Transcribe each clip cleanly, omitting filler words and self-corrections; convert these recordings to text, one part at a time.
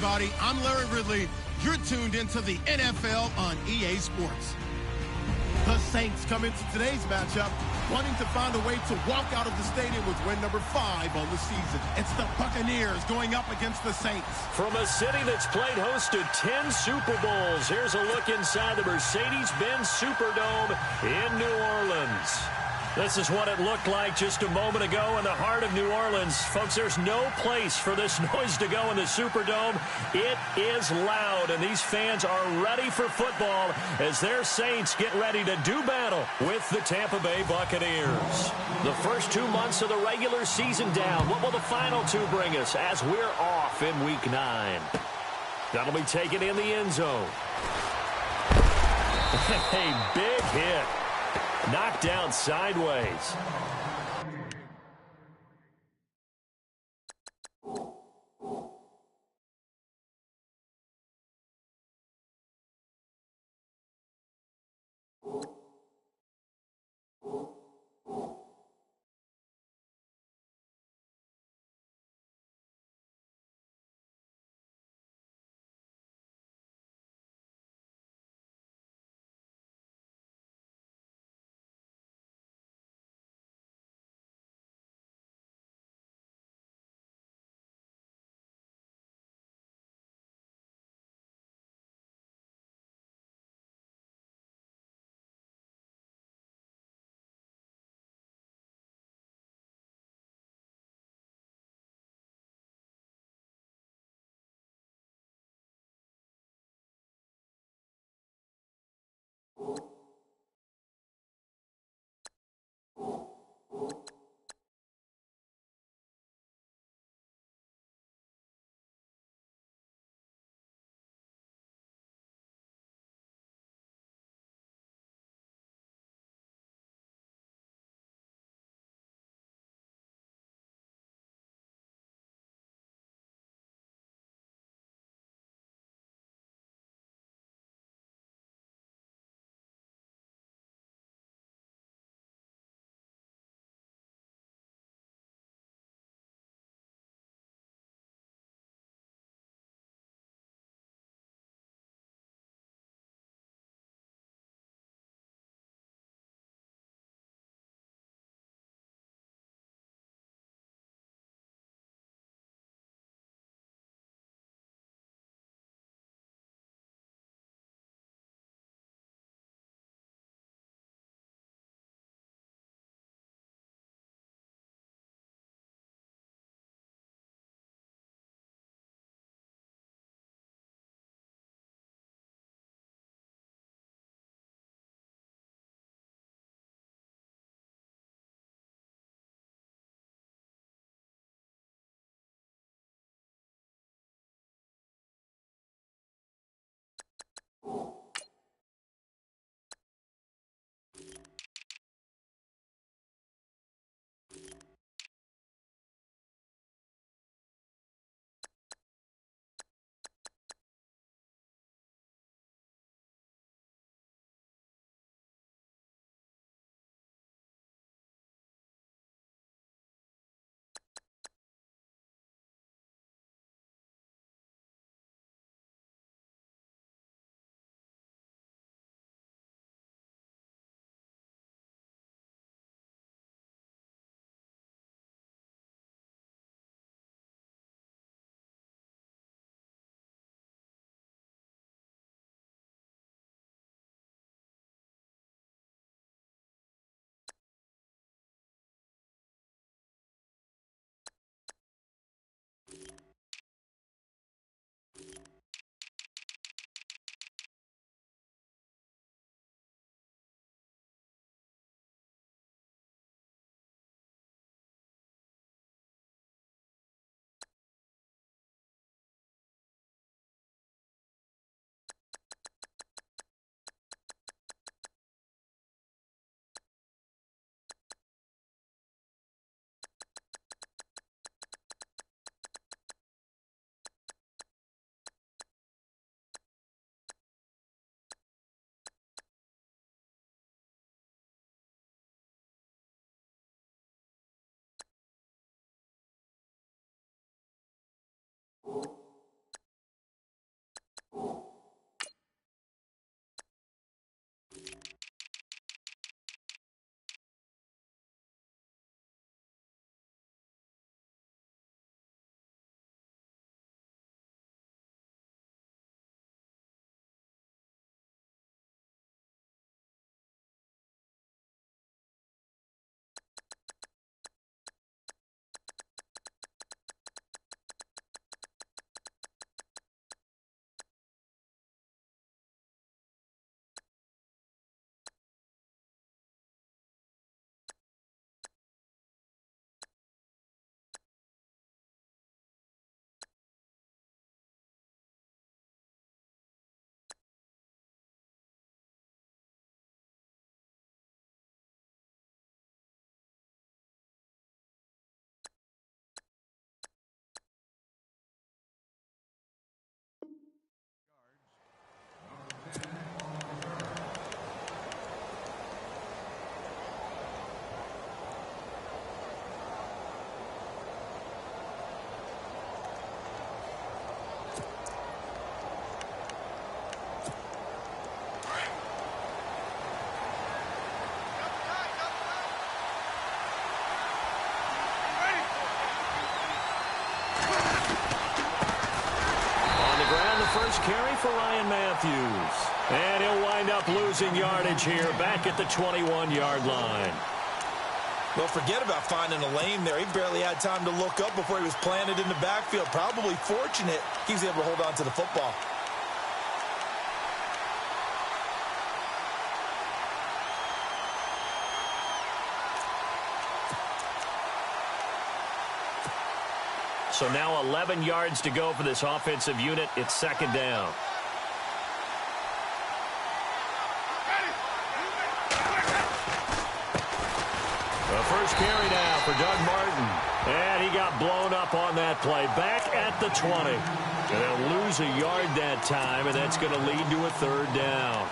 everybody. I'm Larry Ridley. You're tuned into the NFL on EA Sports. The Saints come into today's matchup wanting to find a way to walk out of the stadium with win number 5 on the season. It's the Buccaneers going up against the Saints. From a city that's played host to 10 Super Bowls, here's a look inside the Mercedes-Benz Superdome in New Orleans. This is what it looked like just a moment ago in the heart of New Orleans. Folks, there's no place for this noise to go in the Superdome. It is loud, and these fans are ready for football as their Saints get ready to do battle with the Tampa Bay Buccaneers. The first 2 months of the regular season down. What will the final 2 bring us as we're off in Week 9? That'll be taken in the end zone. A big hit. Knocked down sideways. Ryan Matthews. And he'll wind up losing yardage here back at the 21-yard line. Well, forget about finding a lane there. He barely had time to look up before he was planted in the backfield. Probably fortunate he was able to hold on to the football. So now 11 yards to go for this offensive unit. It's second down. The first carry now for Doug Martin. And he got blown up on that play. Back at the 20. And they'll lose a yard that time, and that's going to lead to a third down.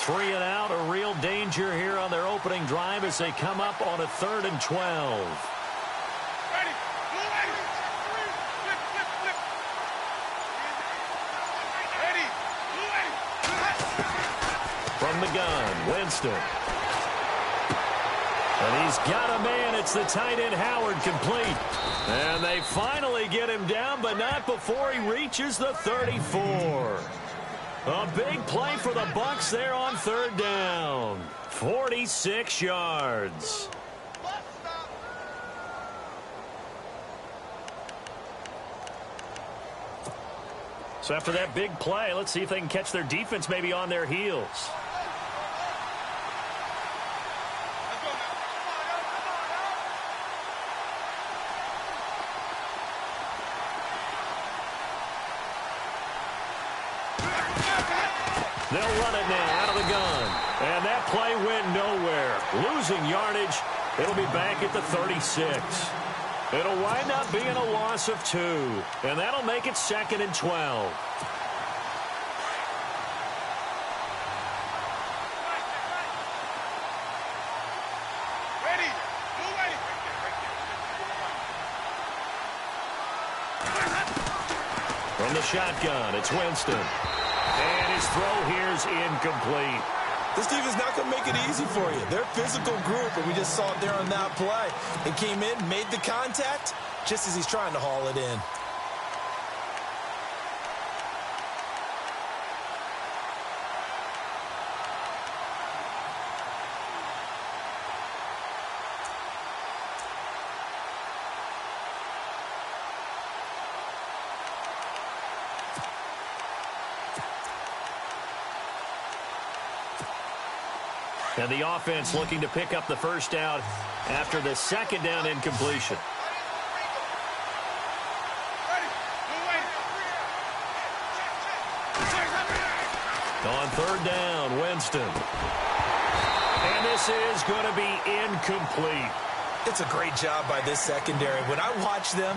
Three and out, a real danger here on their opening drive as they come up on a 3rd and 12. From the gun, Winston. And he's got a man. It's the tight end, Howard, complete. And they finally get him down, but not before he reaches the 34. A big play for the Bucs there on 3rd down. 46 yards. So after that big play, let's see if they can catch their defense maybe on their heels. They'll run it now out of the gun. And that play went nowhere. Losing yardage. It'll be back at the 36. It'll wind up being a loss of 2. And that'll make it 2nd and 12. From the shotgun, it's Winston. And his throw here's incomplete. This defense is not going to make it easy for you. They're a physical group, and we just saw it there on that play. It came in, made the contact, just as he's trying to haul it in. And the offense looking to pick up the first down after the 2nd down incompletion. On 3rd down, Winston. And this is going to be incomplete. It's a great job by this secondary. When I watch them,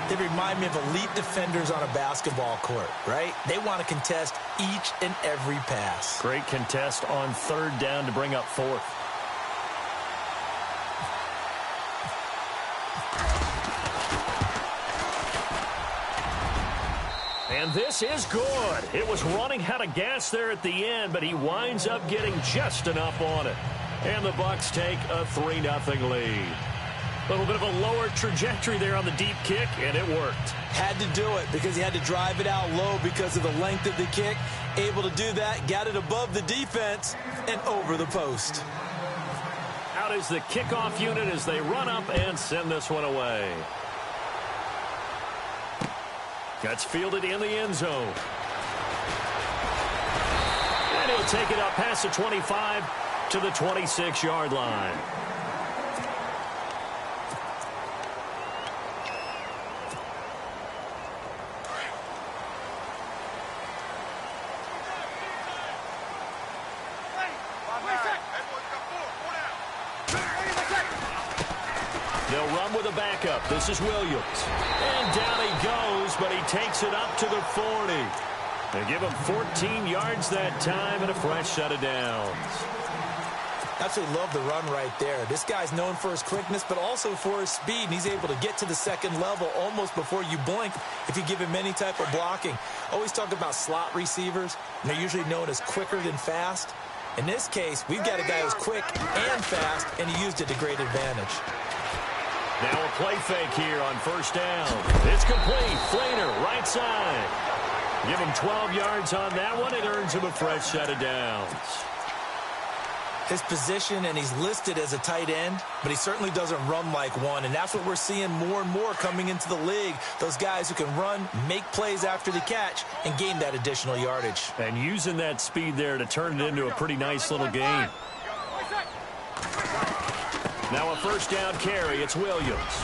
they remind me of elite defenders on a basketball court, right? They want to contest each and every pass. Great contest on 3rd down to bring up 4th. And this is good. It was running out of gas there at the end, but he winds up getting just enough on it. And the Bucs take a 3-0 lead. A little bit of a lower trajectory there on the deep kick, and it worked. Had to do it because he had to drive it out low because of the length of the kick. Able to do that, got it above the defense and over the post. Out is the kickoff unit as they run up and send this one away. That's fielded in the end zone. And he'll take it up past the 25 to the 26-yard line. They'll run with a backup. This is Williams. And down he goes, but he takes it up to the 40. They give him 14 yards that time and a fresh set of downs. Absolutely love the run right there. This guy's known for his quickness, but also for his speed. And he's able to get to the second level almost before you blink if you give him any type of blocking. Always talk about slot receivers, and they're usually known as quicker than fast. In this case, we've got a guy who's quick and fast, and he used it to great advantage. Now a play fake here on first down. It's complete. Flainer, right side. Give him 12 yards on that one. It earns him a fresh set of downs. His position, and he's listed as a tight end, but he certainly doesn't run like one, and that's what we're seeing more and more coming into the league. Those guys who can run, make plays after the catch, and gain that additional yardage. And using that speed there to turn it into a pretty nice little game. Now a first down carry. It's Williams.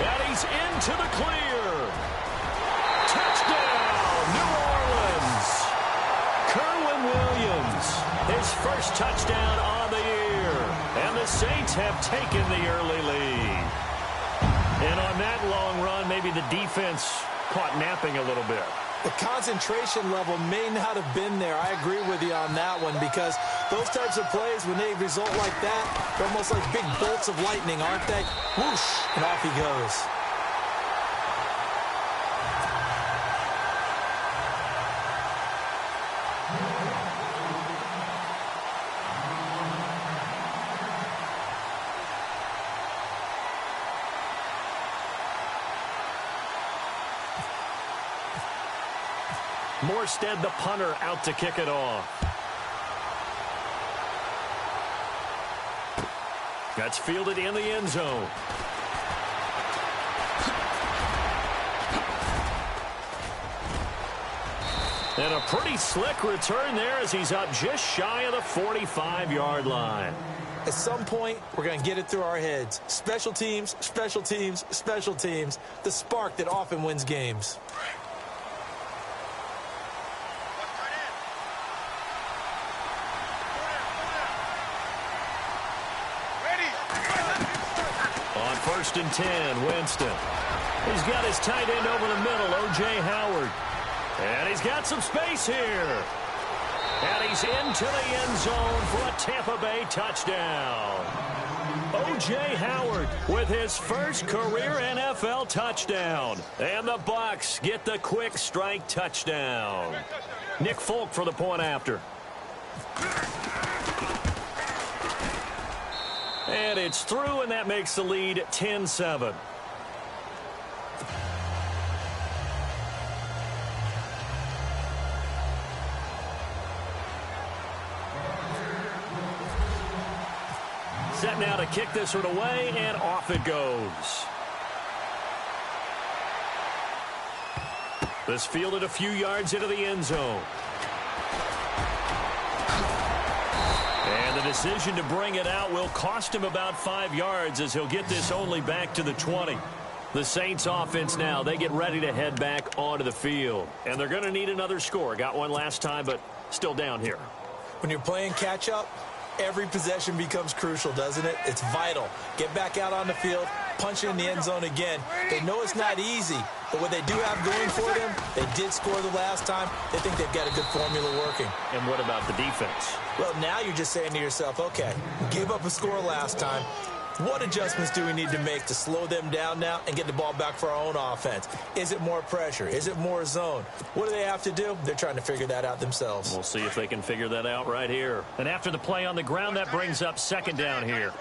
And he's into the clear. Touchdown, New Orleans. Kerwin Williams. His first touchdown on the year. And the Saints have taken the early lead. And on that long run, maybe the defense caught napping a little bit. The concentration level may not have been there. I agree with you on that one, because those types of plays, when they result like that, they're almost like big bolts of lightning, aren't they? Whoosh, and off he goes. Morstead, the punter, out to kick it off. That's fielded in the end zone. And a pretty slick return there as he's up just shy of the 45-yard line. At some point, we're going to get it through our heads. Special teams, special teams, special teams. The spark that often wins games. First and 10, Winston. He's got his tight end over the middle, O.J. Howard. And he's got some space here. And he's into the end zone for a Tampa Bay touchdown. O.J. Howard with his first career NFL touchdown. And the Bucs get the quick strike touchdown. Nick Folk for the point after. And it's through, and that makes the lead 10-7. Set now to kick this one away, and off it goes. This fielded a few yards into the end zone. And the decision to bring it out will cost him about 5 yards as he'll get this only back to the 20. The Saints offense now, they get ready to head back onto the field. And they're going to need another score. Got one last time, but still down here. When you're playing catch-up, every possession becomes crucial, doesn't it? It's vital. Get back out on the field, punch it in the end zone again. They know it's not easy, but what they do have going for them, they did score the last time. They think they've got a good formula working. And what about the defense? Well, now you're just saying to yourself, okay, gave up a score last time. What adjustments do we need to make to slow them down now and get the ball back for our own offense? Is it more pressure? Is it more zone? What do they have to do? They're trying to figure that out themselves. We'll see if they can figure that out right here. And after the play on the ground, that brings up second down here.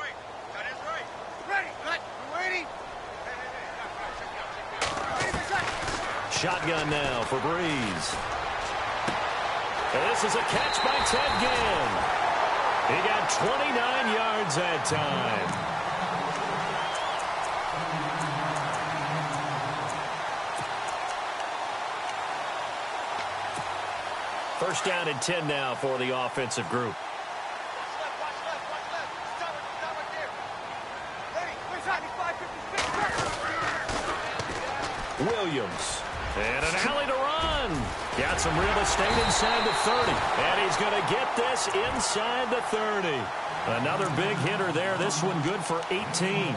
Shotgun now for Breeze. And this is a catch by Ted Ginn. He got 29 yards that time. First down and 10 now for the offensive group. Williams. And an alley to run. Got some real estate inside the 30. And he's going to get this inside the 30. Another big hitter there. This one good for 18.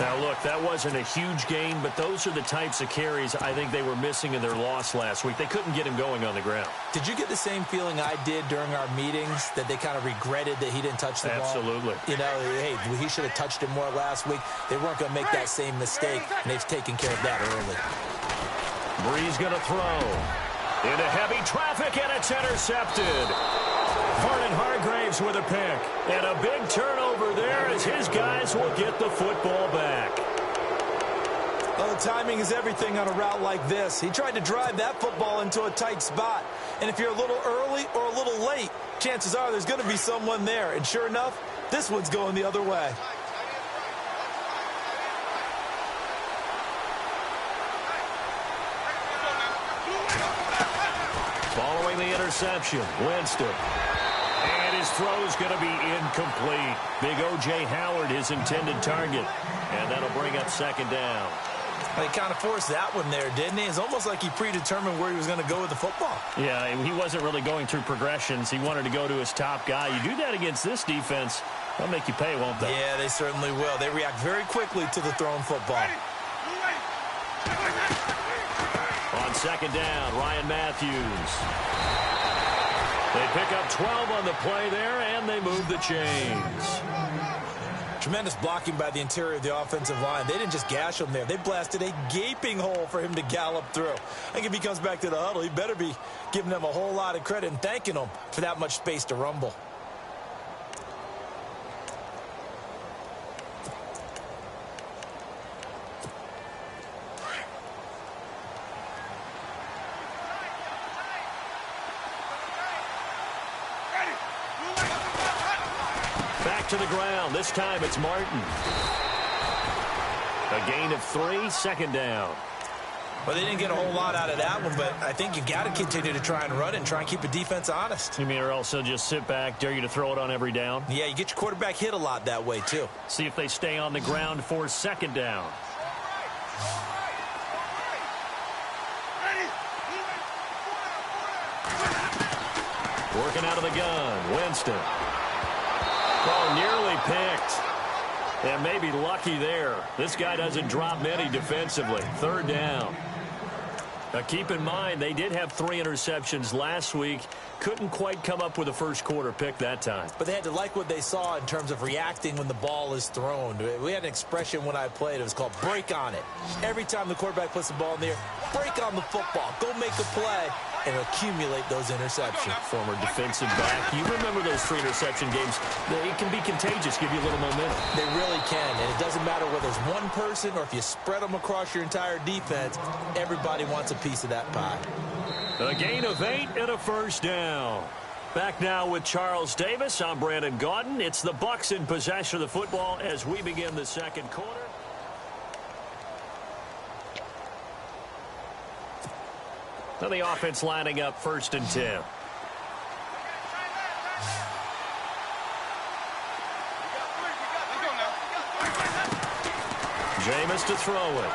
Now, look, that wasn't a huge gain, but those are the types of carries I think they were missing in their loss last week. They couldn't get him going on the ground. Did you get the same feeling I did during our meetings, that they kind of regretted that he didn't touch the ball? Absolutely. You know, hey, he should have touched it more last week. They weren't going to make that same mistake, and they've taken care of that early. Bree's going to throw. Into heavy traffic, and it's intercepted. Vernon Hargraves with a pick. And a big turnover there as his guys will get the football back. Well, timing is everything on a route like this. He tried to drive that football into a tight spot. And if you're a little early or a little late, chances are there's going to be someone there. And sure enough, this one's going the other way. Following the interception, Winston. And his throw's going to be incomplete. Big O.J. Howard, his intended target. And that'll bring up second down. He kind of forced that one there, didn't he? It's almost like he predetermined where he was going to go with the football. Yeah, he wasn't really going through progressions. He wanted to go to his top guy. You do that against this defense, they'll make you pay, won't they? Yeah, they certainly will. They react very quickly to the thrown football. On second down, Ryan Matthews. They pick up 12 on the play there, and they move the chains. Tremendous blocking by the interior of the offensive line. They didn't just gash him there. They blasted a gaping hole for him to gallop through. I think if he comes back to the huddle, he better be giving them a whole lot of credit and thanking them for that much space to rumble. To the ground. This time it's Martin. A gain of 3, second down. Well, they didn't get a whole lot out of that one, but I think you got to continue to try and run it and try and keep the defense honest. You mean or also just sit back, dare you to throw it on every down? Yeah, you get your quarterback hit a lot that way, too. See if they stay on the ground for second down. Working out of the gun, Winston. Oh, nearly picked. And maybe lucky there. This guy doesn't drop many defensively. Third down. Now, keep in mind, they did have 3 interceptions last week. Couldn't quite come up with a first quarter pick that time. But they had to like what they saw in terms of reacting when the ball is thrown. We had an expression when I played. It was called break on it. Every time the quarterback puts the ball in the air, break on the football. Go make a play and accumulate those interceptions. Former defensive back. You remember those 3 interception games. It can be contagious, give you a little momentum. They really can, and it doesn't matter whether it's one person or if you spread them across your entire defense, everybody wants a piece of that pie. A gain of 8 and a first down. Back now with Charles Davis. I'm Brandon Gaudin. It's the Bucs in possession of the football as we begin the second quarter. So the offense lining up first and 10. Jameis to throw it.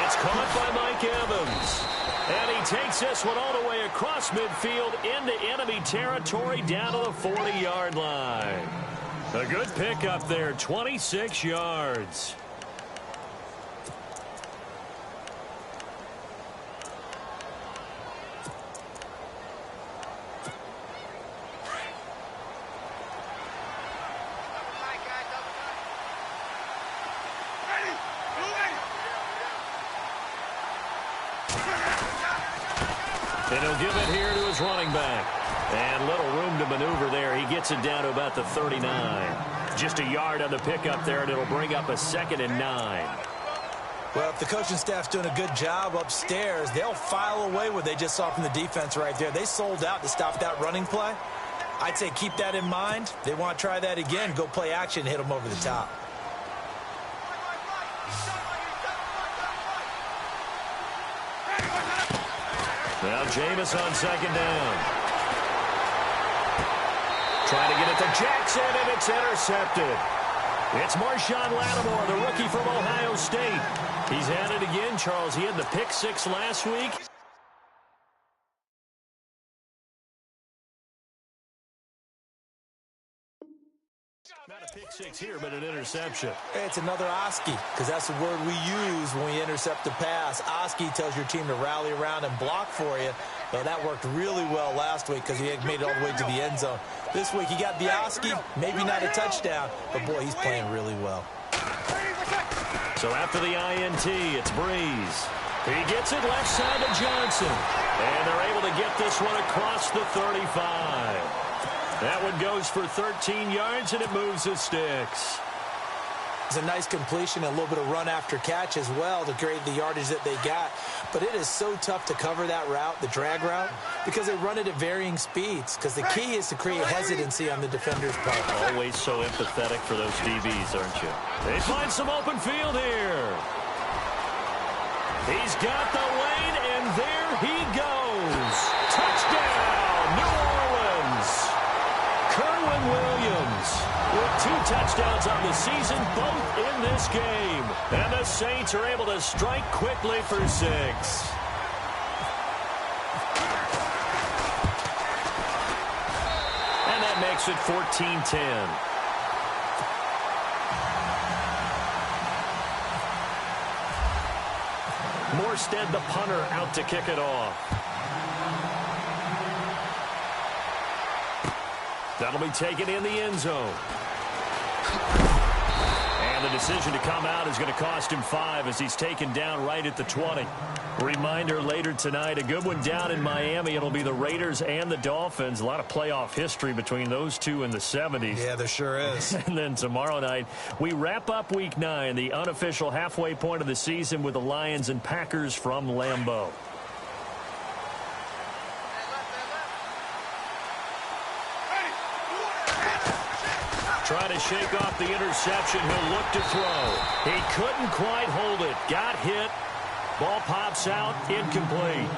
It's caught by Mike Evans. And he takes this one all the way across midfield into enemy territory down to the 40-yard line. A good pickup there, 26 yards. And he'll give it here to his running back. And little room to maneuver there. He gets it down to about the 39. Just a yard on the pickup there, and it'll bring up a 2nd and 9. Well, if the coaching staff's doing a good job upstairs, they'll file away what they just saw from the defense right there. They sold out to stop that running play. I'd say keep that in mind. They want to try that again. Go play action and hit them over the top. Now Jameis on second down. Trying to get it to Jackson, and it's intercepted. It's Marshawn Lattimore, the rookie from Ohio State. He's at it again, Charles. He had the pick 6 last week. Not a pick six here, but an interception. It's another Oski, because that's the word we use when we intercept the pass. Oski tells your team to rally around and block for you. Well, that worked really well last week because he had made it all the way to the end zone. This week he got the Oski, maybe not a touchdown, but boy, he's playing really well. So after the INT, it's Breeze. He gets it left side to Johnson. And they're able to get this one across the 35. That one goes for 13 yards, and it moves the sticks. It's a nice completion, a little bit of run after catch as well to create the yardage that they got. But it is so tough to cover that route, the drag route, because they run it at varying speeds. Because the key is to create hesitancy on the defender's part. Always so empathetic for those DBs, aren't you? They find some open field here. He's got the lane, and there he goes. Touchdown, New Orleans. Kerwin Williams with 2 touchdowns on the season, both in this game. And the Saints are able to strike quickly for 6. And that makes it 14-10. Morstead, the punter, out to kick it off. That'll be taken in the end zone. And the decision to come out is going to cost him 5 as he's taken down right at the 20. Reminder later tonight, a good one down in Miami. It'll be the Raiders and the Dolphins. A lot of playoff history between those two in the 70s. Yeah, there sure is. And then tomorrow night, we wrap up Week 9, the unofficial halfway point of the season with the Lions and Packers from Lambeau. Trying to shake off the interception. He'll look to throw. He couldn't quite hold it. Got hit. Ball pops out. Incomplete.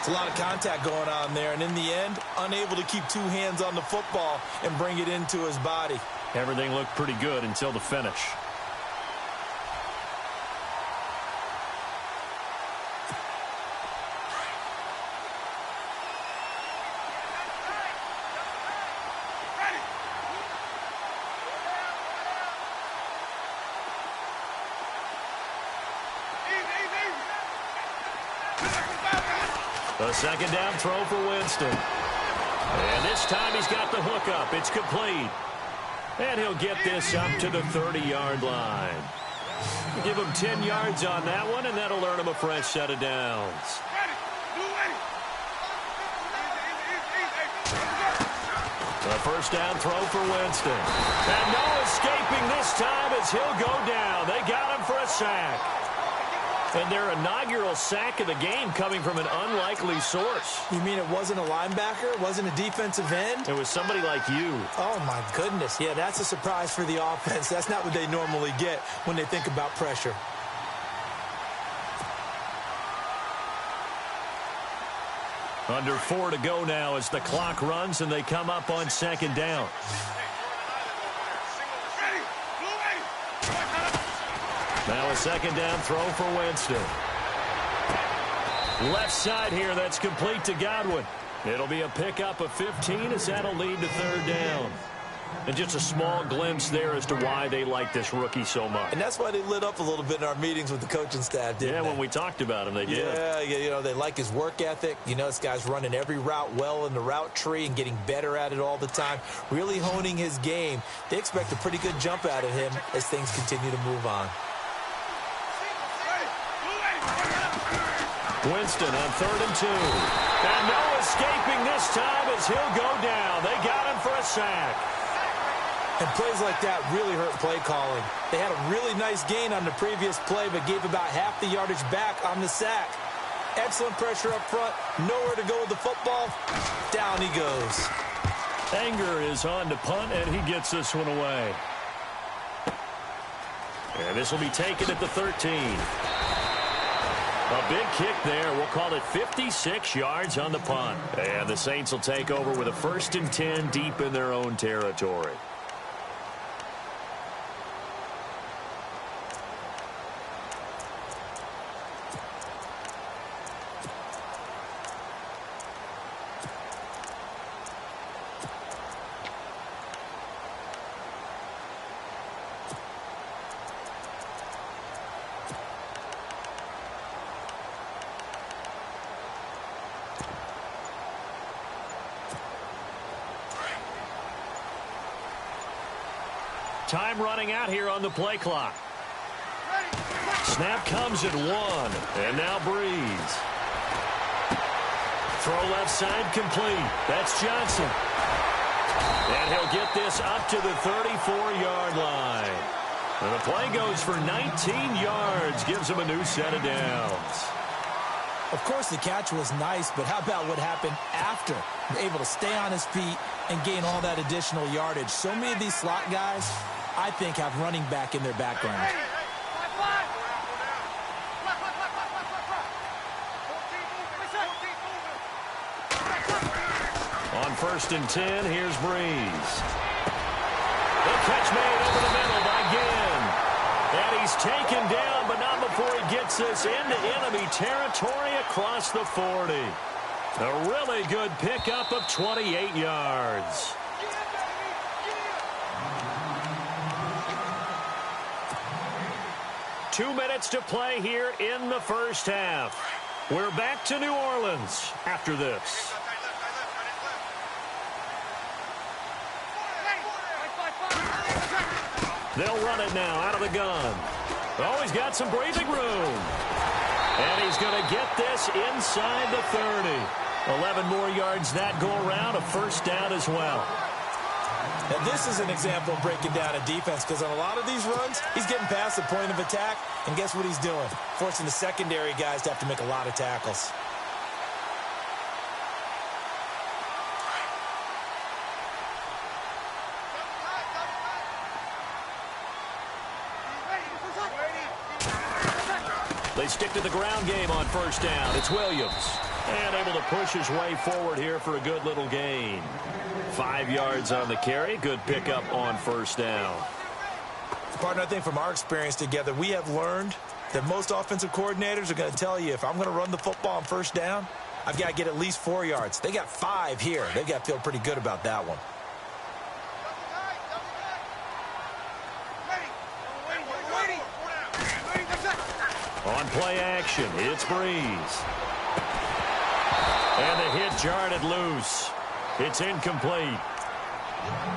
It's a lot of contact going on there, and in the end, unable to keep 2 hands on the football and bring it into his body. Everything looked pretty good until the finish. A second down throw for Winston. And this time he's got the hook up. It's complete. And he'll get this up to the 30-yard line. Give him 10 yards on that one, and that'll earn him a fresh set of downs. A first down throw for Winston. And no escaping this time as he'll go down. They got him for a sack. And their inaugural sack of the game coming from an unlikely source. You mean it wasn't a linebacker? It wasn't a defensive end? It was somebody like you. Oh, my goodness. Yeah, that's a surprise for the offense. That's not what they normally get when they think about pressure. Under 4 to go now as the clock runs and they come up on second down. Now a second down throw for Winston. Left side here, that's complete to Godwin. It'll be a pickup of 15 as that'll lead to third down. And just a small glimpse there as to why they like this rookie so much. And that's why they lit up a little bit in our meetings with the coaching staff, didn't they? Yeah, when we talked about him, they did. Yeah, you know, they like his work ethic. You know, this guy's running every route well in the route tree and getting better at it all the time, really honing his game. They expect a pretty good jump out of him as things continue to move on. Winston on 3rd and 2. And no escaping this time as he'll go down. They got him for a sack. And plays like that really hurt play calling. They had a really nice gain on the previous play, but gave about half the yardage back on the sack. Excellent pressure up front. Nowhere to go with the football. Down he goes. Anger is on to punt, and he gets this one away. And this will be taken at the 13. A big kick there. We'll call it 56 yards on the punt. And the Saints will take over with a 1st and 10 deep in their own territory. Time running out here on the play clock. Snap comes at 1. And now Breeze. Throw left side complete. That's Johnson. And he'll get this up to the 34-yard line. And the play goes for 19 yards. Gives him a new set of downs. Of course, the catch was nice, but how about what happened after? Able to stay on his feet and gain all that additional yardage. So many of these slot guys, I think, have running back in their background. On 1st and 10, here's Breeze. The catch made over the middle by Ginn. And he's taken down, but not before he gets this into enemy territory across the 40. A really good pickup of 28 yards. Two minutes to play here in the first half. We're back to New Orleans after this. They'll run it now out of the gun. Oh, he's got some breathing room. And he's going to get this inside the 30. 11 more yards that go around, a first down as well. And this is an example of breaking down a defense, because on a lot of these runs, he's getting past the point of attack, and guess what he's doing? Forcing the secondary guys to have to make a lot of tackles. They stick to the ground game on first down. It's Williams. And able to push his way forward here for a good little gain. 5 yards on the carry. Good pickup on first down. Partner, I think from our experience together, we have learned that most offensive coordinators are going to tell you, if I'm going to run the football on first down, I've got to get at least 4 yards. They got 5 here. They've got to feel pretty good about that one. On play action, it's Breeze. And the hit jarred it loose. It's incomplete.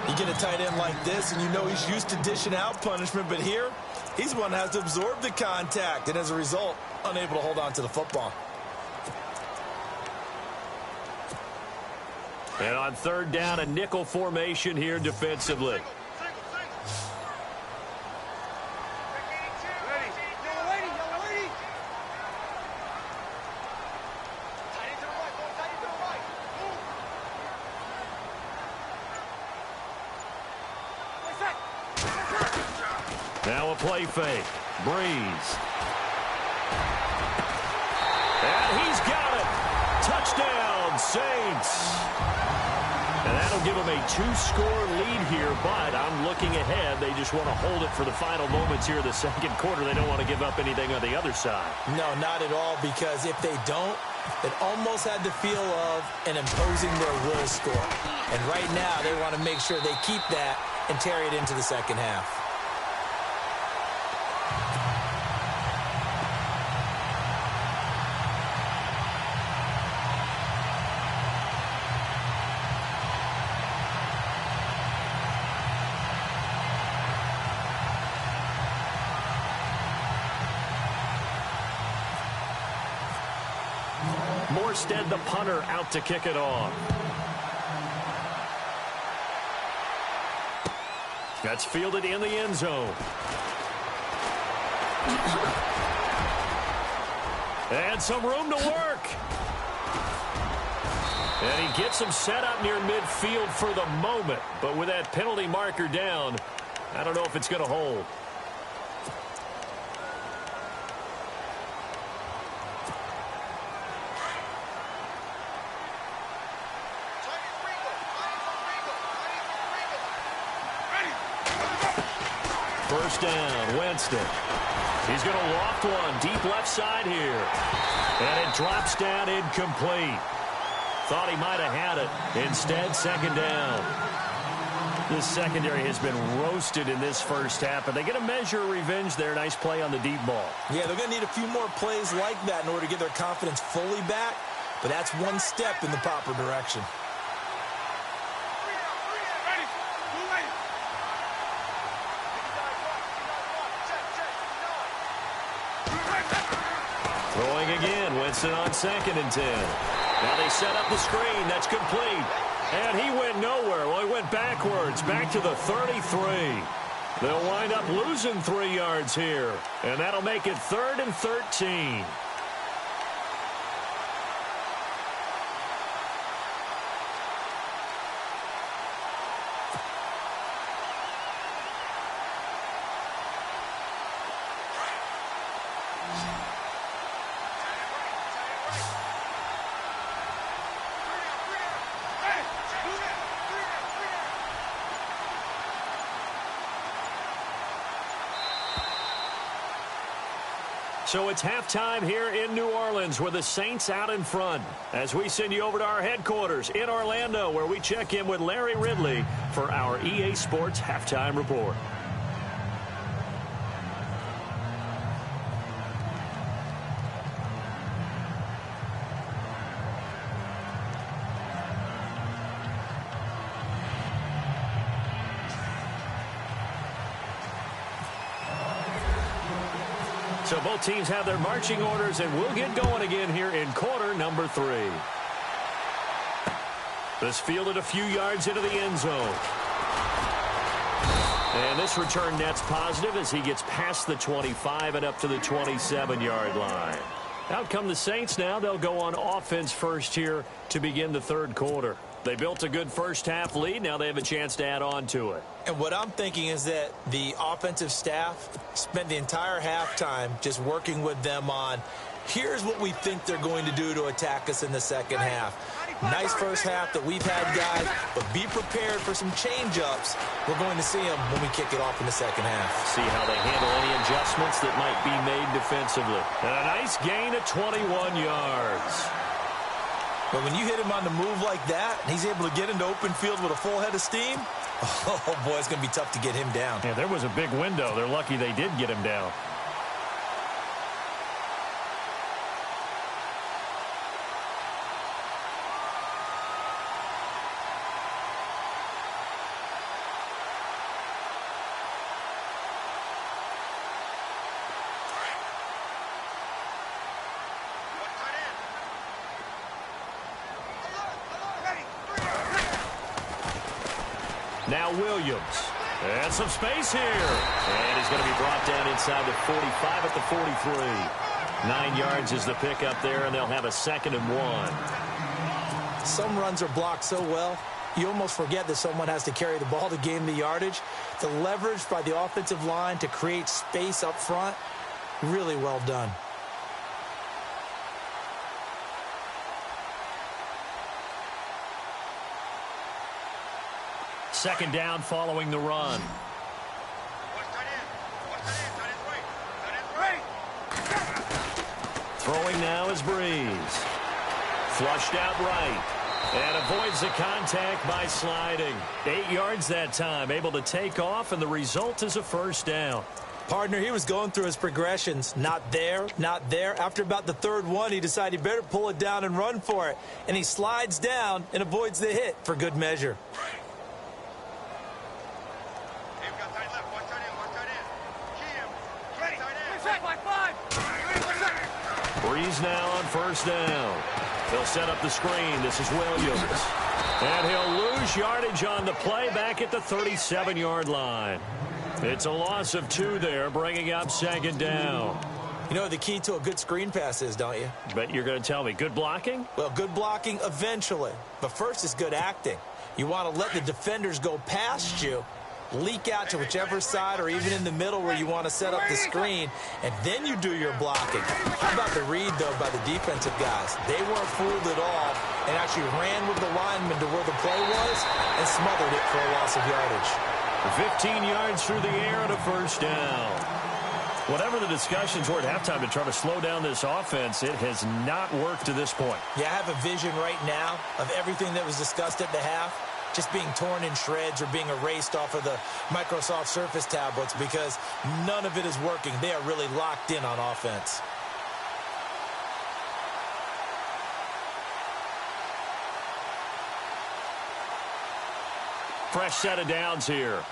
You get a tight end like this, and you know he's used to dishing out punishment, but here, he's the one that has to absorb the contact, and as a result, unable to hold on to the football. And on third down, a nickel formation here defensively. Now a play fake. Breeze. And he's got it. Touchdown, Saints. And that'll give them a 2-score lead here, but I'm looking ahead. They just want to hold it for the final moments here in the second quarter. They don't want to give up anything on the other side. No, not at all, because if they don't, it almost had the feel of an imposing their will score. And right now, they want to make sure they keep that and carry it into the second half. Morstead, the punter, out to kick it off. That's fielded in the end zone. And some room to work. And he gets him set up near midfield for the moment. But with that penalty marker down, I don't know if it's going to hold. First down, Winston. He's going to loft one deep left side here. And it drops down incomplete. Thought he might have had it. Instead, second down. This secondary has been roasted in this first half, but they get a measure of revenge there. Nice play on the deep ball. Yeah, they're going to need a few more plays like that in order to get their confidence fully back, but that's one step in the proper direction. again. Winston on 2nd and 10. Now they set up the screen. That's complete. And he went nowhere. Well, he went backwards, back to the 33. They'll wind up losing 3 yards here. And that'll make it 3rd and 13. So it's halftime here in New Orleans with the Saints out in front as we send you over to our headquarters in Orlando where we check in with Larry Ridley for our EA Sports Halftime Report. So both teams have their marching orders, and we'll get going again here in quarter number 3. This fielded a few yards into the end zone. And this return net's positive as he gets past the 25 and up to the 27-yard line. Out come the Saints now. They'll go on offense first here to begin the 3rd quarter. They built a good first-half lead. Now they have a chance to add on to it. And what I'm thinking is that the offensive staff spent the entire halftime just working with them on, here's what we think they're going to do to attack us in the second half. Nice first half that we've had, guys, but be prepared for some change-ups. We're going to see them when we kick it off in the second half. See how they handle any adjustments that might be made defensively. And a nice gain of 21 yards. But when you hit him on the move like that, and he's able to get into open field with a full head of steam, oh, boy, it's going to be tough to get him down. Yeah, there was a big window. They're lucky they did get him down. Now Williams. And some space here. And he's going to be brought down inside the 45 at the 43. 9 yards is the pickup there, and they'll have a 2nd and 1. Some runs are blocked so well, you almost forget that someone has to carry the ball to gain the yardage. The leverage by the offensive line to create space up front, really well done. Second down following the run. Throwing now is Breeze. Flushed out right. And avoids the contact by sliding. 8 yards that time. Able to take off, and the result is a first down. Partner, he was going through his progressions. Not there, not there. After about the 3rd one, he decided he better pull it down and run for it. And he slides down and avoids the hit for good measure. Breeze now on first down. He'll set up the screen. This is Williams. And he'll lose yardage on the play back at the 37-yard line. It's a loss of 2 there, bringing up 2nd down. You know what the key to a good screen pass is, don't you? Bet you're going to tell me. Good blocking? Well, good blocking eventually. But first is good acting. You want to let the defenders go past you, leak out to whichever side or even in the middle where you want to set up the screen, and then you do your blocking. How about the read, though, by the defensive guys? They weren't fooled at all and actually ran with the lineman to where the play was and smothered it for a loss of yardage. 15 yards through the air and a first down. Whatever the discussions were at halftime to try to slow down this offense, it has not worked to this point. Yeah, I have a vision right now of everything that was discussed at the half just being torn in shreds or being erased off of the Microsoft Surface tablets because none of it is working. They are really locked in on offense. Fresh set of downs here.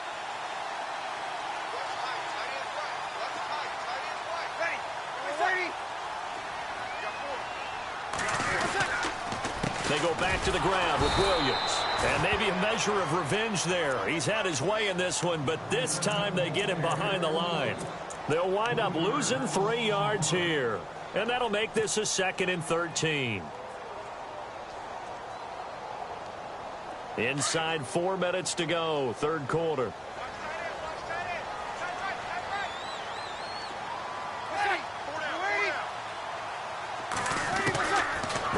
They go back to the ground with Williams. And maybe a measure of revenge there. He's had his way in this one, but this time they get him behind the line. They'll wind up losing 3 yards here. And that'll make this a 2nd and 13. Inside 4 minutes to go, third quarter.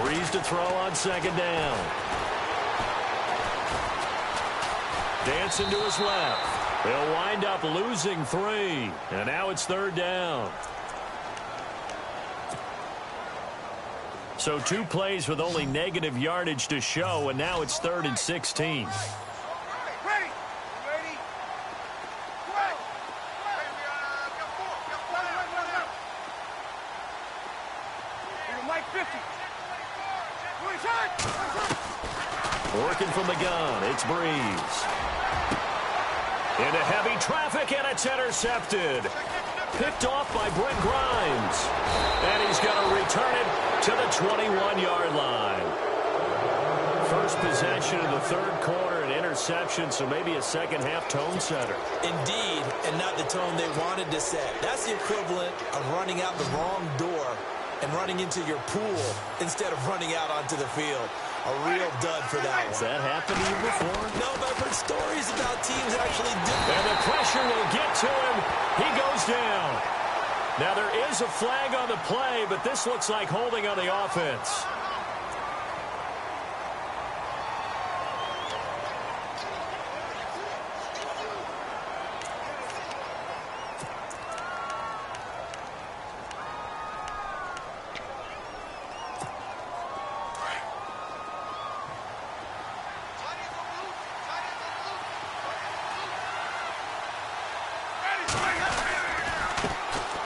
Breeze to throw on 2nd down. Dancing to his left. They'll wind up losing 3. And now it's 3rd down. So 2 plays with only negative yardage to show, and now it's 3rd and 16. Working from the gun, it's Breeze. Into heavy traffic, and it's intercepted. Picked off by Brent Grimes. And he's going to return it to the 21-yard line. First possession of the third quarter, an interception, so maybe a second-half tone setter. Indeed, and not the tone they wanted to set. That's the equivalent of running out the wrong door and running into your pool instead of running out onto the field. A real dud for that one. Has that happened to you before? No, but I've heard stories about teams actually doing. And the pressure will get to him. He goes down. Now there is a flag on the play, but this looks like holding on the offense.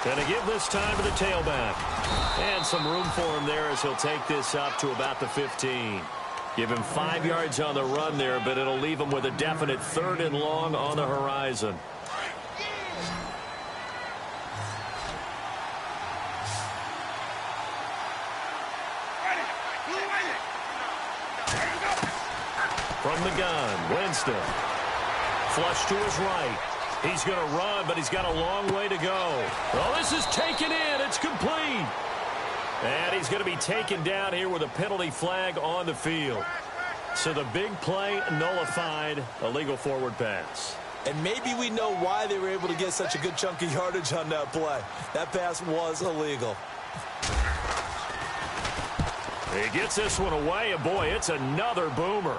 Going to give this time to the tailback. And some room for him there as he'll take this up to about the 15. Give him 5 yards on the run there, but it'll leave him with a definite 3rd and long on the horizon. From the gun, Winston. Flush to his right. He's going to run, but he's got a long way to go. Oh, this is taken in. It's complete. And he's going to be taken down here with a penalty flag on the field. So the big play nullified, a legal forward pass. And maybe we know why they were able to get such a good chunk of yardage on that play. That pass was illegal. He gets this one away, and boy, it's another boomer.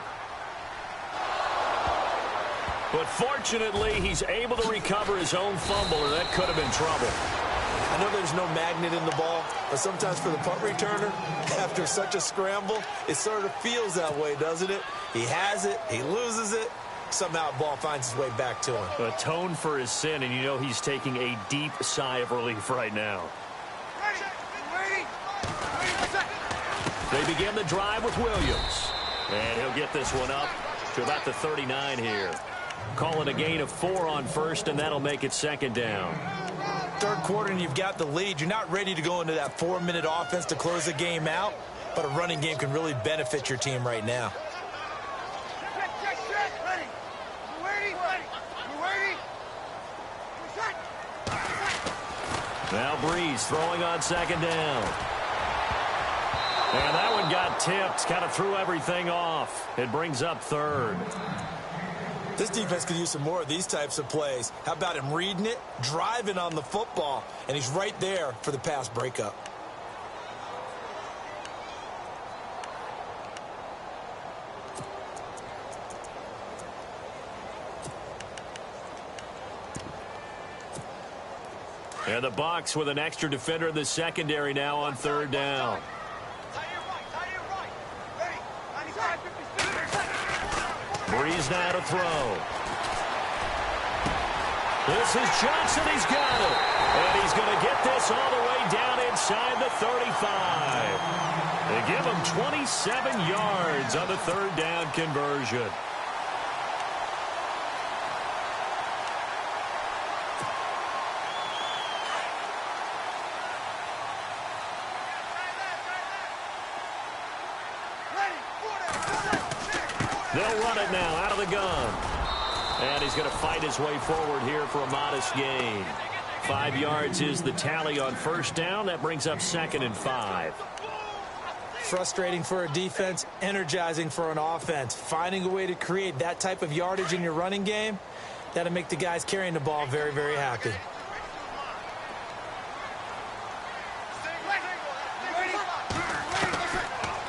But fortunately, he's able to recover his own fumble, or that could have been trouble. I know there's no magnet in the ball, but sometimes for the punt returner, after such a scramble, it sort of feels that way, doesn't it? He has it, he loses it, somehow the ball finds its way back to him. Atone for his sin, and you know he's taking a deep sigh of relief right now. They begin the drive with Williams. And he'll get this one up to about the 39 here. Call it a gain of 4 on first, and that'll make it 2nd down. Third quarter, and you've got the lead. You're not ready to go into that 4-minute offense to close the game out, but a running game can really benefit your team right now. Now Breeze throwing on 2nd down. And that one got tipped, kind of threw everything off. It brings up 3rd. This defense could use some more of these types of plays. How about him reading it, driving on the football, and he's right there for the pass breakup. And the Bucs with an extra defender in the secondary now on 3rd down. Breeze now to throw. This is Johnson. He's got it. And he's going to get this all the way down inside the 35. They give him 27 yards on the 3rd down conversion. They'll run it now out of the gun. And he's going to fight his way forward here for a modest gain. 5 yards is the tally on first down. That brings up 2nd and 5. Frustrating for a defense, energizing for an offense. Finding a way to create that type of yardage in your running game, that'll make the guys carrying the ball very, very happy.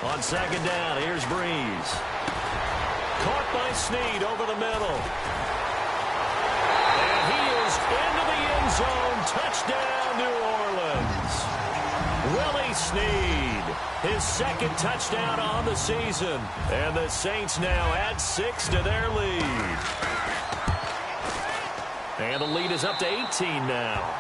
On 2nd down, here's Breeze. Caught by Snead over the middle. And he is into the end zone. Touchdown, New Orleans. Willie Snead, his 2nd touchdown on the season. And the Saints now add 6 to their lead. And the lead is up to 18 now.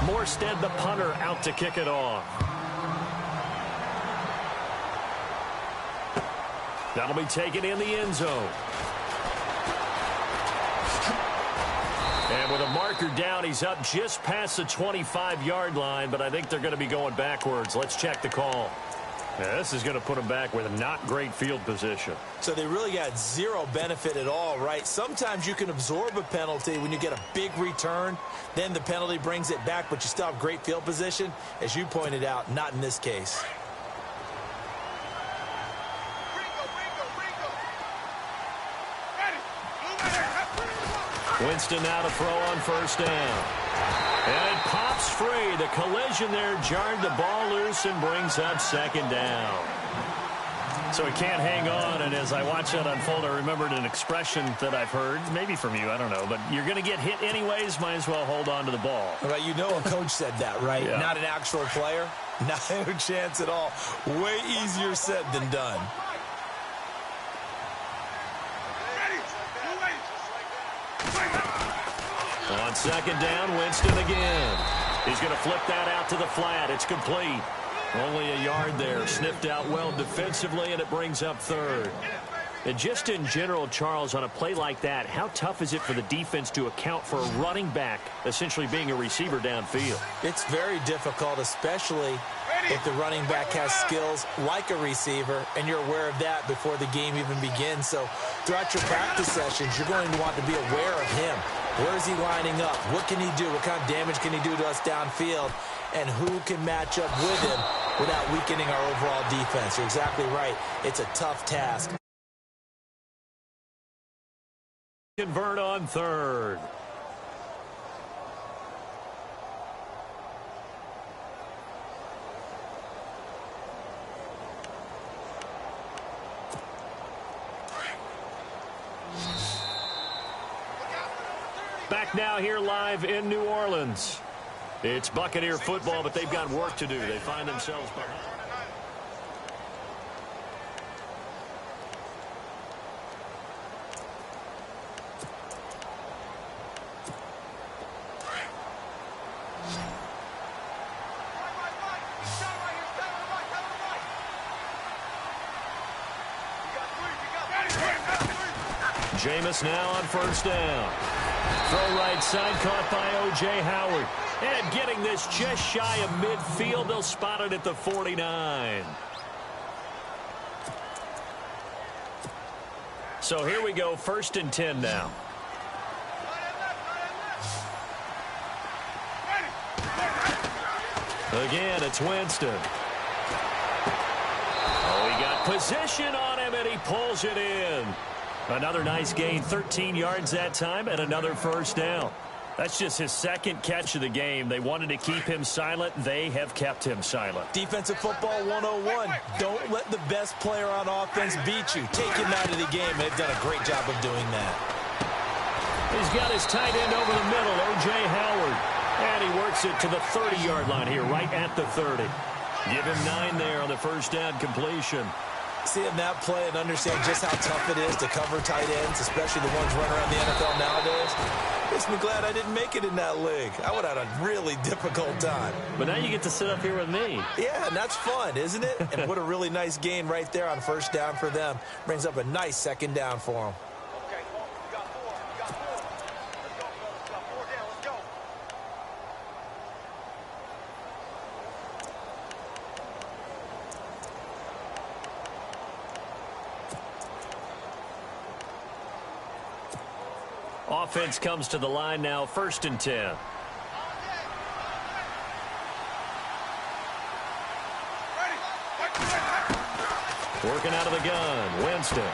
Morstead, the punter, out to kick it off. That'll be taken in the end zone. And with a marker down, he's up just past the 25-yard line, but I think they're going to be going backwards. Let's check the call. Yeah, this is going to put them back with not great field position. So they really got zero benefit at all, right? Sometimes you can absorb a penalty when you get a big return. Then the penalty brings it back, but you still have great field position. As you pointed out, not in this case. Winston now to throw on first down. And it pops free. The collision there jarred the ball loose and brings up 2nd down. So he can't hang on, and as I watch that unfold, I remembered an expression that I've heard, maybe from you, I don't know, but you're going to get hit anyways, might as well hold on to the ball. Well, you know a coach said that, right? Yeah. Not an actual player. No chance at all. Way easier said than done. On 2nd down, Winston again. He's going to flip that out to the flat. It's complete. Only a yard there. Sniffed out well defensively, and it brings up 3rd. And just in general, Charles, on a play like that, how tough is it for the defense to account for a running back essentially being a receiver downfield? It's very difficult, especially if the running back has skills like a receiver, and you're aware of that before the game even begins. So throughout your practice sessions, you're going to want to be aware of him. Where is he lining up? What can he do? What kind of damage can he do to us downfield? And who can match up with him without weakening our overall defense? You're exactly right. It's a tough task. Convert on 3rd. Back now here live in New Orleans. It's Buccaneer football, but they've got work to do. They find themselves behind. Jameis now on first down. Throw right side, caught by O.J. Howard. And getting this just shy of midfield. They'll spot it at the 49. So here we go, 1st and 10 now. Again, it's Winston. Oh, he got position on him, and he pulls it in. Another nice gain, 13 yards that time, and another first down. That's just his 2nd catch of the game. They wanted to keep him silent. They have kept him silent. Defensive football 101. Don't let the best player on offense beat you. Take him out of the game. They've done a great job of doing that. He's got his tight end over the middle, O.J. Howard. And he works it to the 30-yard line here, right at the 30. Give him 9 there on the first down completion. Seeing that play and understand just how tough it is to cover tight ends, especially the ones running around the NFL nowadays, makes me glad I didn't make it in that league. I would have had a really difficult time. But now you get to sit up here with me. Yeah, and that's fun, isn't it? And what a really nice gain right there on first down for them. Brings up a nice 2nd down for them. Offense comes to the line now, 1st and 10. Working out of the gun, Winston.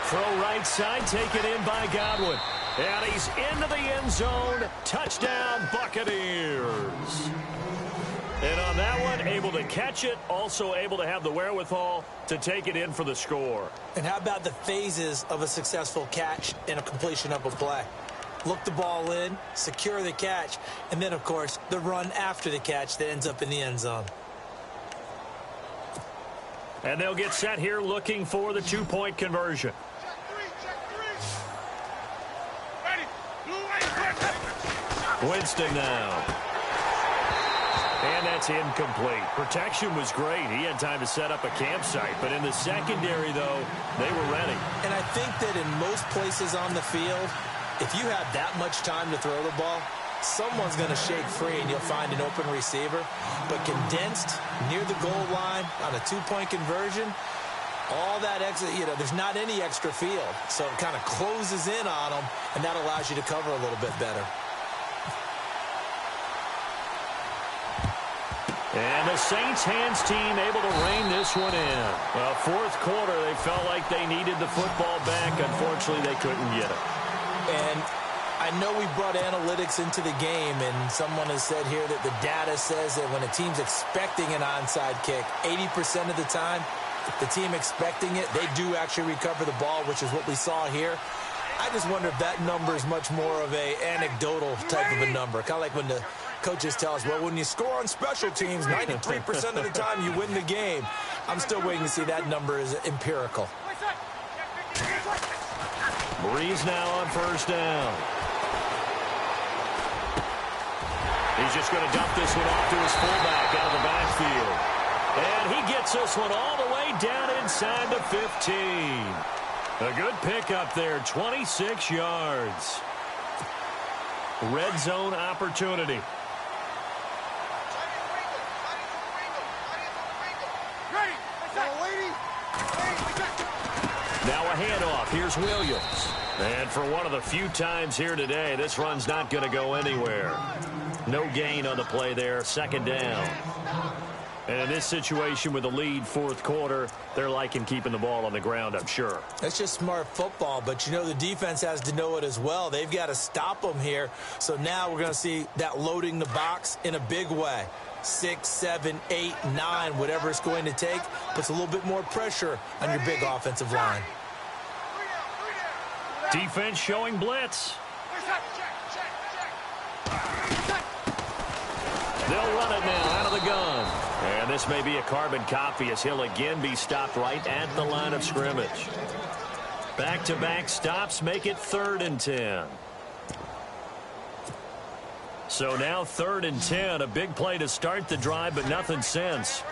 Throw right side, taken in by Godwin. And he's into the end zone. Touchdown, Buccaneers. And on that one, able to catch it, also able to have the wherewithal to take it in for the score. And how about the phases of a successful catch and a completion of a play? Look the ball in, secure the catch, and then, of course, the run after the catch that ends up in the end zone. And they'll get set here looking for the two-point conversion. Winston now. And that's incomplete. Protection was great. He had time to set up a campsite. But in the secondary, though, they were ready. And I think that in most places on the field, if you have that much time to throw the ball, someone's going to shake free and you'll find an open receiver. But condensed near the goal line on a two-point conversion, all that extra, there's not any extra field. So it kind of closes in on them, and that allows you to cover a little bit better. And the Saints hands team able to rein this one in. Well, 4th quarter, they felt like they needed the football back. Unfortunately, they couldn't get it. And I know we brought analytics into the game, and someone has said here that the data says that when a team's expecting an onside kick, 80% of the time, the team expecting it, they do actually recover the ball, which is what we saw here. I just wonder if that number is much more of a anecdotal type of a number. Kind of like when the coaches tell us, well, when you score on special teams, 93% of the time you win the game. I'm still waiting to see that number is empirical. Breeze now on 1st down. He's just going to dump this one off to his fullback out of the backfield. And he gets this one all the way down inside the 15. A good pickup there, 26 yards. Red zone opportunity. Now a handoff. Here's Williams. And for one of the few times here today, this run's not going to go anywhere. No gain on the play there. 2nd down. And in this situation with the lead 4th quarter, they're liking keeping the ball on the ground, I'm sure. That's just smart football, but the defense has to know it as well. They've got to stop them here. So now we're going to see that loading the box in a big way. 6, 7, 8, 9, whatever it's going to take, puts a little bit more pressure on your big offensive line. Defense showing blitz. They'll run it now out of the gun. And this may be a carbon copy as he'll again be stopped right at the line of scrimmage. Back-to-back stops make it 3rd and 10. So now 3rd and 10, a big play to start the drive, but nothing since.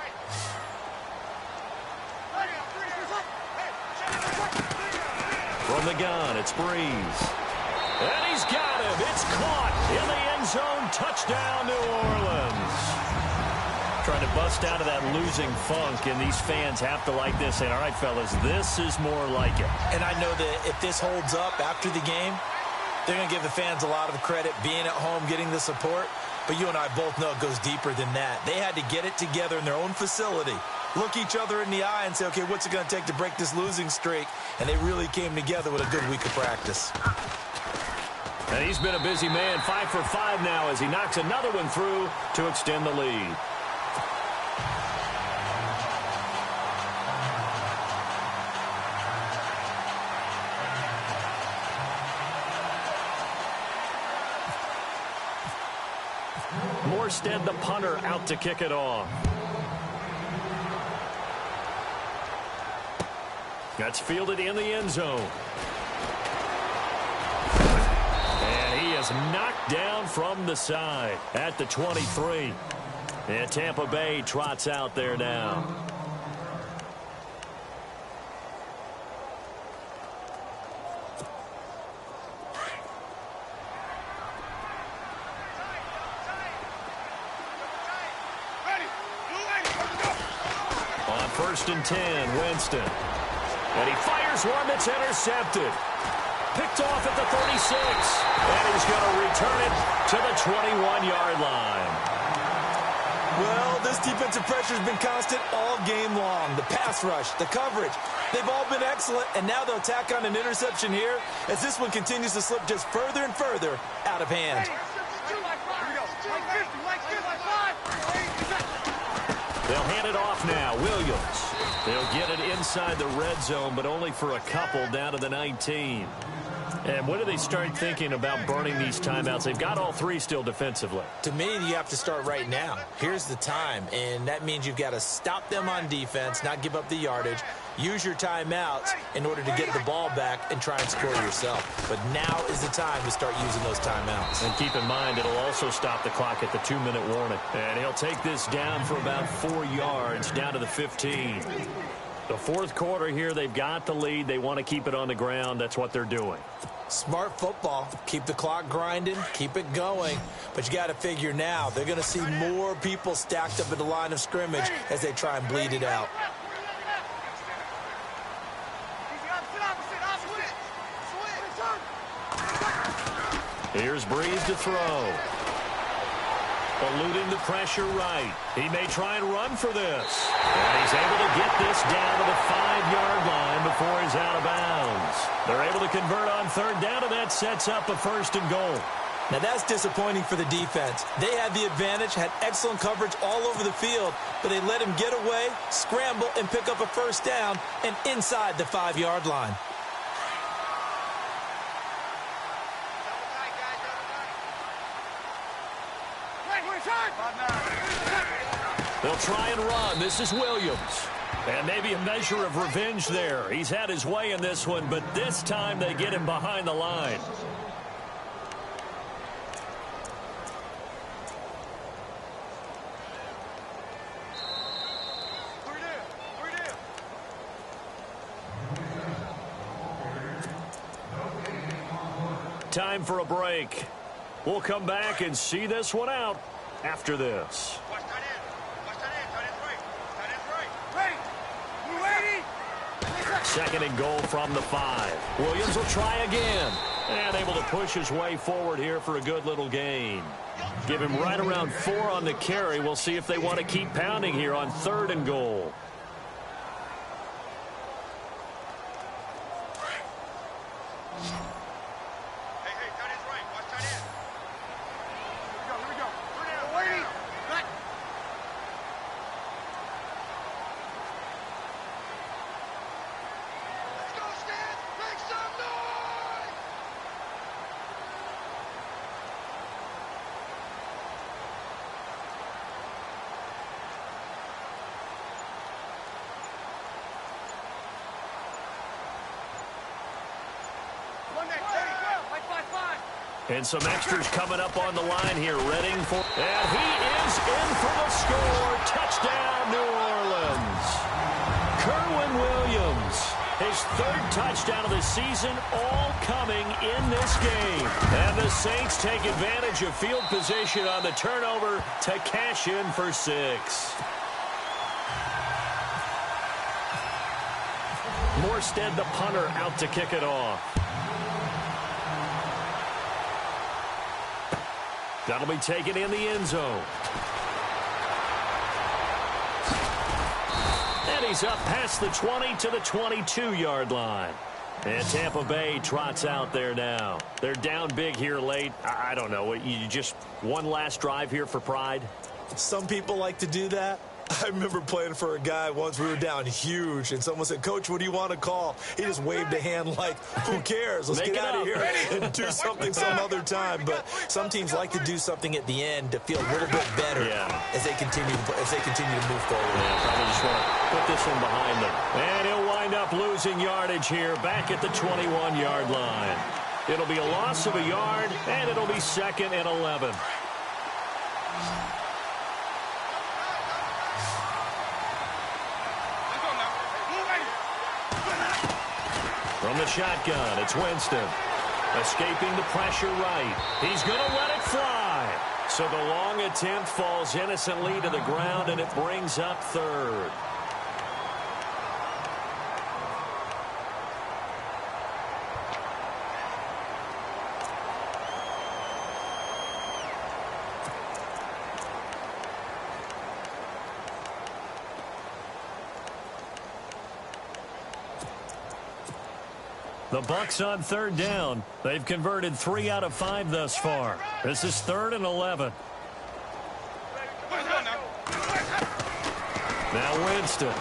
From the gun, it's Breeze. And he's got him. It's caught in the end zone. Touchdown, New Orleans. Trying to bust out of that losing funk, and these fans have to like this. And all right, fellas, this is more like it. And I know that if this holds up after the game, they're going to give the fans a lot of credit, being at home, getting the support. But you and I both know it goes deeper than that. They had to get it together in their own facility, look each other in the eye and say, okay, what's it going to take to break this losing streak? And they really came together with a good week of practice. And he's been a busy man, 5 for 5 now as he knocks another one through to extend the lead. Morstead, the punter, out to kick it off. That's fielded in the end zone. And he is knocked down from the side at the 23. And Tampa Bay trots out there now. On 1st and 10, Winston. And he fires one that's intercepted. picked off at the 36. And he's going to return it to the 21-yard line. Well, this defensive pressure has been constant all game long. The pass rush, the coverage, they've all been excellent, and now they'll tack on an interception here as this one continues to slip just further and further out of hand. They'll hand it off now. Williams. They'll get it inside the red zone, but only for a couple down to the 19. And when do they start thinking about burning these timeouts? They've got all three still defensively. To me, you have to start right now. Here's the time, and that means you've got to stop them on defense, not give up the yardage, use your timeouts in order to get the ball back and try and score yourself. But now is the time to start using those timeouts. And keep in mind, it'll also stop the clock at the 2-minute warning. And he'll take this down for about 4 yards, down to the 15. The fourth quarter here, they've got the lead. They want to keep it on the ground. That's what they're doing. Smart football. Keep the clock grinding. Keep it going. But you got to figure now, they're going to see more people stacked up at the line of scrimmage as they try and bleed it out. Here's Breeze to throw. Eluding the pressure right. He may try and run for this. And he's able to get this down to the 5-yard line before he's out of bounds. They're able to convert on third down, and that sets up a 1st and goal. Now that's disappointing for the defense. They had the advantage, had excellent coverage all over the field, but they let him get away, scramble, and pick up a 1st down and inside the 5-yard line. They'll try and run. This is Williams. And maybe a measure of revenge there. He's had his way in this one, but this time they get him behind the line. Time for a break. We'll come back and see this one out after this. Second and goal from the 5. Williams will try again. And able to push his way forward here for a good little gain. Give him right around 4 on the carry. We'll see if they want to keep pounding here on 3rd and goal. And some extras coming up on the line here, Redding for... And he is in for the score. Touchdown, New Orleans. Kerwin Williams, his 3rd touchdown of the season, all coming in this game. And the Saints take advantage of field position on the turnover to cash in for 6. Morstead, the punter, out to kick it off. That'll be taken in the end zone. And he's up past the 20 to the 22-yard line. And Tampa Bay trots out there now. They're down big here late. I don't know. You just one last drive here for pride? Some people like to do that. I remember playing for a guy once. We were down huge, and someone said, "Coach, what do you want to call?" He just waved a hand like, "Who cares? Let's get out of here and do something some other time." But some teams like to do something at the end to feel a little bit better as they continue to move forward. Yeah, probably just want to put this one behind them. And he'll wind up losing yardage here back at the 21-yard line. It'll be a loss of a yard, and it'll be 2nd and 11. From the shotgun, it's Winston. Escaping the pressure right. He's going to let it fly. So the long attempt falls innocently to the ground, and it brings up 3rd. The Bucs on third down. They've converted 3 out of 5 thus far. This is 3rd and 11. Now Winston.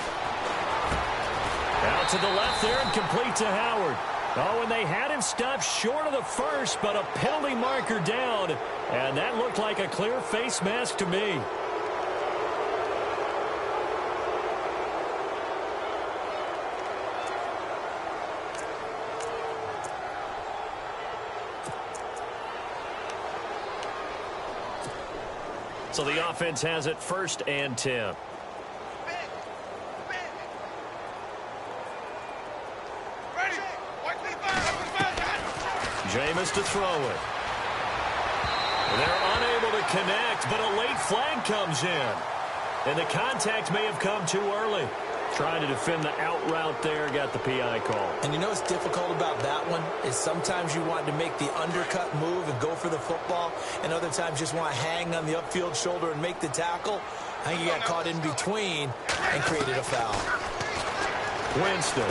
Out to the left there and complete to Howard. Oh, and they had him stopped short of the first, but a penalty marker down. And that looked like a clear face mask to me. So the offense has it 1st and 10. Jameis to throw it. They're unable to connect, but a late flag comes in. And the contact may have come too early. Trying to defend the out route there, got the PI call. And you know what's difficult about that one is sometimes you want to make the undercut move and go for the football, and other times just want to hang on the upfield shoulder and make the tackle. I think he got caught in between and created a foul. Winston.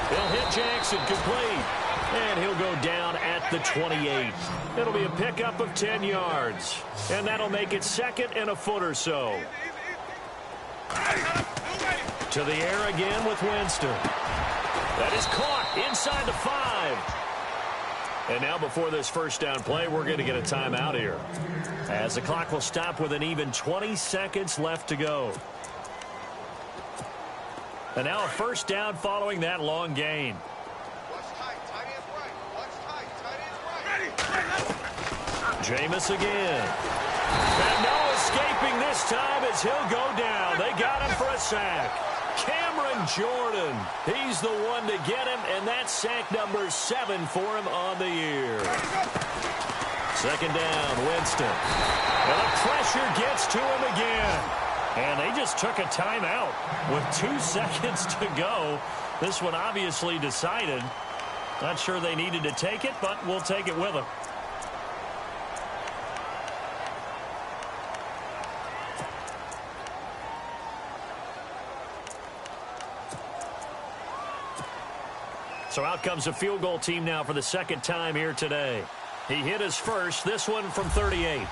He'll hit Jackson complete. And he'll go down at the 28. It'll be a pickup of 10 yards. And that'll make it 2nd and a foot or so. To the air again with Winston. That is caught inside the 5. And now before this first down play, we're going to get a timeout here, as the clock will stop with an even 20 seconds left to go. And now a first down following that long gain. Jameis again. And no escaping this time as he'll go down. They got him for a sack. Cameron Jordan. He's the one to get him, and that's sack number 7 for him on the year. 2nd down, Winston. And the pressure gets to him again. And they just took a timeout with 2 seconds to go. This one obviously decided. Not sure they needed to take it, but we'll take it with them. So out comes a field goal team now for the 2nd time here today. He hit his first, this one from 38.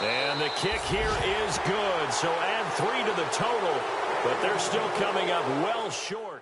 And the kick here is good. So add 3 to the total, but they're still coming up well short.